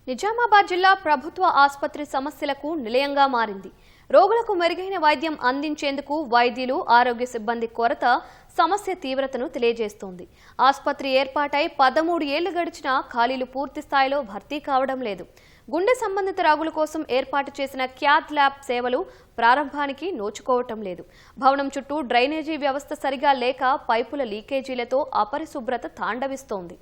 నిజామాబాద్ జిల్లా ప్రభుత్వ ఆసుపత్రి సమస్యలకు నిలయంగా మారింది. రోగులకు మెరుగైన వైద్యం అందించేందుకు వైద్యులు, ఆరోగ్య సిబ్బంది కొరత సమస్య తీవ్రతను తెలియజేస్తోంది. ఆసుపత్రి ఏర్పాటై 13 ఏళ్లు గడిచినా ఖాళీలు పూర్తి స్థాయిలో భర్తీ కావడం లేదు. గుండె సంబంధిత రోగుల కోసం ఏర్పాటు చేసిన క్యాత్ ల్యాబ్ సేవలు ప్రారంభానికి నోచుకోవటం లేదు. భవనం చుట్టూ డ్రైనేజీ వ్యవస్థ సరిగా లేక పైపుల లీకేజీలతో అపరిశుభ్రత తాండవిస్తోంది.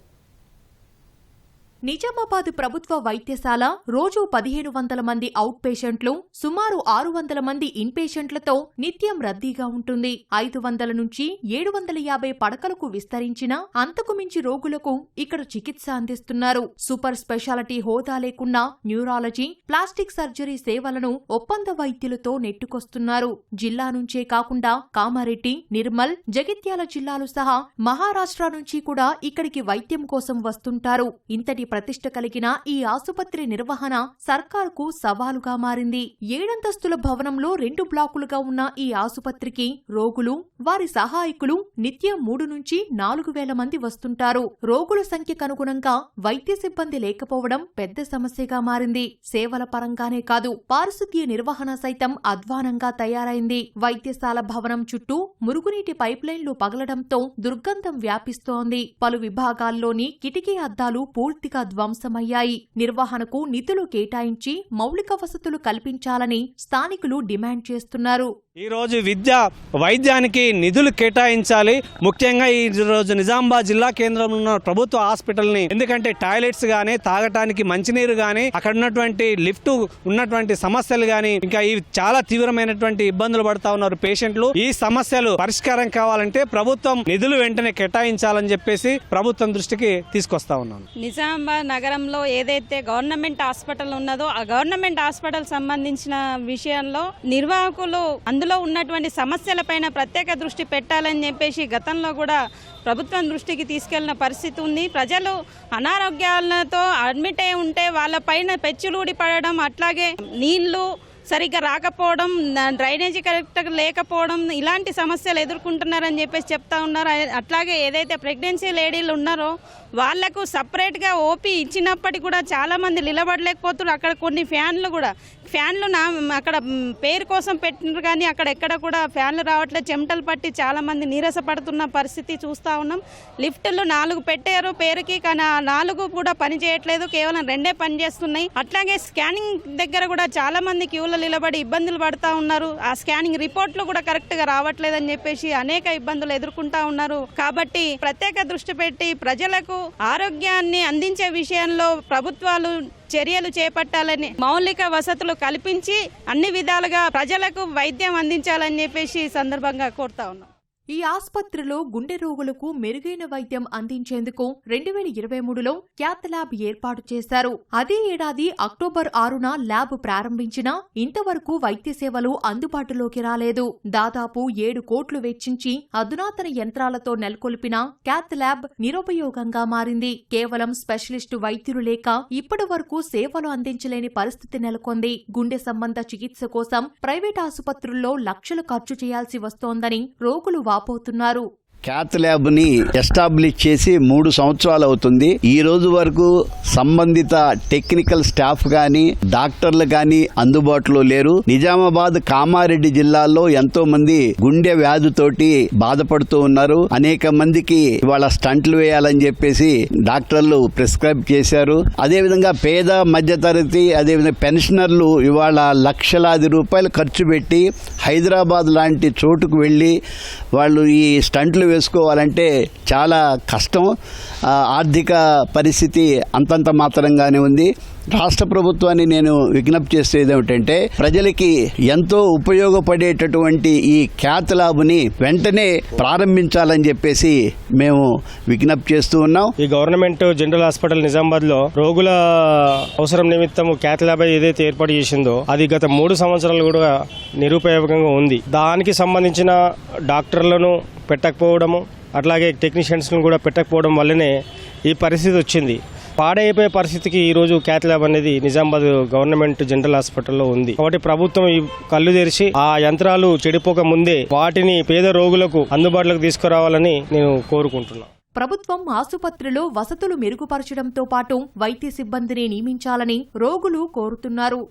నిజామాబాద్ ప్రభుత్వ వైద్యశాల రోజు 1500 మంది అవుట్ పేషెంట్లు, సుమారు 600 మంది ఇన్ పేషెంట్లతో నిత్యం రద్దీగా ఉంటుంది. 500 నుంచి 750 పడకలకు విస్తరించిన అంతకు మించి రోగులకు ఇక్కడ చికిత్స అందిస్తున్నారు. సూపర్ స్పెషాలిటీ హోదా లేకున్నా న్యూరాలజీ, ప్లాస్టిక్ సర్జరీ సేవలను ఒప్పంద వైద్యులతో నెట్టుకొస్తున్నారు. జిల్లా నుంచే కాకుండా కామారెడ్డి, నిర్మల్, జగిత్యాల జిల్లాలు సహా మహారాష్ట్ర నుంచి కూడా ఇక్కడికి వైద్యం కోసం వస్తుంటారు. ఇంతటి ప్రతిష్ట కలిగిన ఈ ఆసుపత్రి నిర్వహణ సర్కార్కు సవాలుగా మారింది. 7 అంతస్తుల భవనంలో 2 బ్లాకులుగా ఉన్న ఈ ఆసుపత్రికి రోగులు, వారి సహాయకులు నిత్యం 3 నుంచి 4,000 మంది వస్తుంటారు. రోగుల సంఖ్యకనుగుణంగా వైద్య సిబ్బంది లేకపోవడం పెద్ద సమస్యగా మారింది. సేవల పరంగానే కాదు, పారిశుద్ధ్య నిర్వహణ సైతం అధ్వానంగా తయారైంది. వైద్యశాల భవనం చుట్టూ మురుగునీటి పైప్లైన్లు పగలడంతో దుర్గంధం వ్యాపిస్తోంది. పలు విభాగాల్లోని కిటికీ అద్దాలు పూర్తిగా ధ్వంసమయ్యాయి. నిర్వహణకు నిధులు కేటాయించి మౌలిక వసతులు కల్పించాలని స్థానికులు డిమాండ్ చేస్తున్నారు. ఈ రోజు వైద్యానికి నిధులు కేటాయించాలి. ముఖ్యంగా ఈ రోజు నిజామాబాద్ జిల్లా కేంద్రంలో ఉన్న ప్రభుత్వ హాస్పిటల్ని, ఎందుకంటే టాయిలెట్స్ గానీ, తాగటానికి మంచినీరు గానీ, అక్కడ ఉన్నటువంటి లిఫ్ట్ ఉన్నటువంటి సమస్యలు గానీ, ఇంకా ఈ చాలా తీవ్రమైనటువంటి ఇబ్బందులు పడతా ఉన్నారు పేషెంట్లు. ఈ సమస్యలు పరిష్కారం కావాలంటే ప్రభుత్వం నిధులు వెంటనే కేటాయించాలని చెప్పేసి ప్రభుత్వం దృష్టికి తీసుకొస్తా ఉన్నాను. నిజామాబాద్ నగరంలో ఏదైతే గవర్నమెంట్ హాస్పిటల్ ఉన్నదో ఆ గవర్నమెంట్ హాస్పిటల్ సంబంధించిన విషయంలో నిర్వాహకులు అందులో ఉన్నటువంటి సమస్యలపైన ప్రత్యేక దృష్టి పెట్టాలని చెప్పేసి గతంలో కూడా ప్రభుత్వం దృష్టికి తీసుకెళ్లిన పరిస్థితి ఉంది. ప్రజలు అనారోగ్యాలతో అడ్మిట్ అయి ఉంటే వాళ్ళపైన పెచ్చులూడి పడడం, అట్లాగే నీళ్లు సరిగ్గా రాకపోవడం, డ్రైనేజీ కరెక్ట్గా లేకపోవడం, ఇలాంటి సమస్యలు ఎదుర్కొంటున్నారని చెప్పేసి చెప్తా ఉన్నారు. అట్లాగే ఏదైతే ప్రెగ్నెన్సీ లేడీలు ఉన్నారో వాళ్లకు సపరేట్గా ఓపీ ఇచ్చినప్పటికీ కూడా చాలామంది నిలబడలేకపోతున్నారు. అక్కడ కొన్ని ఫ్యాన్లు అక్కడ పేరు కోసం పెట్టినారు, కానీ అక్కడ ఎక్కడ కూడా ఫ్యాన్లు రావట్లేదు. చెమటలు పట్టి చాలామంది నీరసపడుతున్న పరిస్థితి చూస్తూ ఉన్నాం. లిఫ్టులు 4 పెట్టారు పేరుకి, కానీ ఆ 4 కూడా పని చేయట్లేదు, కేవలం 2 పని చేస్తున్నాయి. అట్లాగే స్కానింగ్ దగ్గర కూడా చాలామంది క్యూలో నిలబడి ఇబ్బందులు పడుతూ ఉన్నారు. ఆ స్కానింగ్ రిపోర్ట్లు కూడా కరెక్ట్ గా రావట్లేదని చెప్పేసి అనేక ఇబ్బందులు ఎదుర్కొంటా ఉన్నారు. కాబట్టి ప్రత్యేక దృష్టి పెట్టి ప్రజలకు ఆరోగ్యాన్ని అందించే విషయంలో ప్రభుత్వాలు చర్యలు చేపట్టాలని, మౌలిక వసతులు కల్పించి అన్ని విధాలుగా ప్రజలకు వైద్యం అందించాలని చెప్పేసి ఈ సందర్భంగా కోరుతా ఉన్నాం. ఈ ఆసుపత్రిలో గుండె రోగులకు మెరుగైన వైద్యం అందించేందుకు 2023లో క్యాత్ ల్యాబ్ ఏర్పాటు చేశారు. అదే ఏడాది అక్టోబర్ 6న ల్యాబ్ ప్రారంభించినా ఇంతవరకు వైద్య సేవలు అందుబాటులోకి రాలేదు. దాదాపు 7 కోట్లు వెచ్చించి అధునాతన యంత్రాలతో నెలకొల్పిన క్యాత్ ల్యాబ్ నిరుపయోగంగా మారింది. కేవలం స్పెషలిస్టు వైద్యులు లేక ఇప్పటి వరకు సేవలు అందించలేని పరిస్థితి నెలకొంది. గుండె సంబంధ చికిత్స కోసం ప్రైవేట్ ఆసుపత్రుల్లో లక్షలు ఖర్చు చేయాల్సి వస్తోందని రోగులు వాపోతున్నారు. క్యాత్ ల్యాబ్ ని ఎస్టాబ్లిష్ చేసి 3 సంవత్సరాలు అవుతుంది. ఈ రోజు వరకు సంబంధిత టెక్నికల్ స్టాఫ్ గాని, డాక్టర్లు గాని అందుబాటులో లేరు. నిజామాబాద్, కామారెడ్డి జిల్లాల్లో ఎంతో మంది గుండె వ్యాధితోటి బాధపడుతూ ఉన్నారు. అనేక మందికి ఇవాళ స్టంట్లు వేయాలని చెప్పేసి డాక్టర్లు ప్రిస్క్రైబ్ చేశారు. అదేవిధంగా పేద మధ్యతరగతి, అదేవిధంగా పెన్షనర్లు ఇవాళ లక్షలాది రూపాయలు ఖర్చు పెట్టి హైదరాబాద్ లాంటి చోటుకు వెళ్లి వాళ్ళు ఈ స్టంట్లు వేసుకోవాలంటే చాలా కష్టం. ఆర్థిక పరిస్థితి అంతంత మాత్రంగానే ఉంది. రాష్ట్ర ప్రభుత్వాన్ని నేను విజ్ఞప్తి చేసేది ఏమిటంటే, ప్రజలకి ఎంతో ఉపయోగపడేటటువంటి ఈ క్యాత్ ల్యాబ్ని వెంటనే ప్రారంభించాలని చెప్పేసి మేము విజ్ఞప్తి చేస్తూ ఉన్నాం. ఈ గవర్నమెంట్ జనరల్ హాస్పిటల్ నిజామాబాద్ లో రోగుల అవసరం నిమిత్తం క్యాత్ ల్యాబ్ ఏదైతే ఏర్పాటు చేసిందో అది గత 3 సంవత్సరాలు కూడా నిరుపయోగంగా ఉంది. దానికి సంబంధించిన డాక్టర్లను పెట్టకపోవడము, అట్లాగే టెక్నీషియన్స్ను కూడా పెట్టకపోవడం వల్లనే ఈ పరిస్థితి వచ్చింది. పాడైపోయే పరిస్థితికి ఈ రోజు క్యాత్ ల్యాబ్ అనేది నిజామాబాద్ గవర్నమెంట్ జనరల్ హాస్పిటల్లో ఉంది. కాబట్టి ప్రభుత్వం ఈ కళ్ళు తెరిచి ఆ యంత్రాలు చెడిపోక ముందే వాటిని పేద రోగులకు అందుబాటులోకి తీసుకురావాలని నేను కోరుకుంటున్నాను. ప్రభుత్వం ఆసుపత్రిలో వసతులు మెరుగుపరచడంతో పాటు వైద్య సిబ్బందిని నియమించాలని రోగులు కోరుతున్నారు.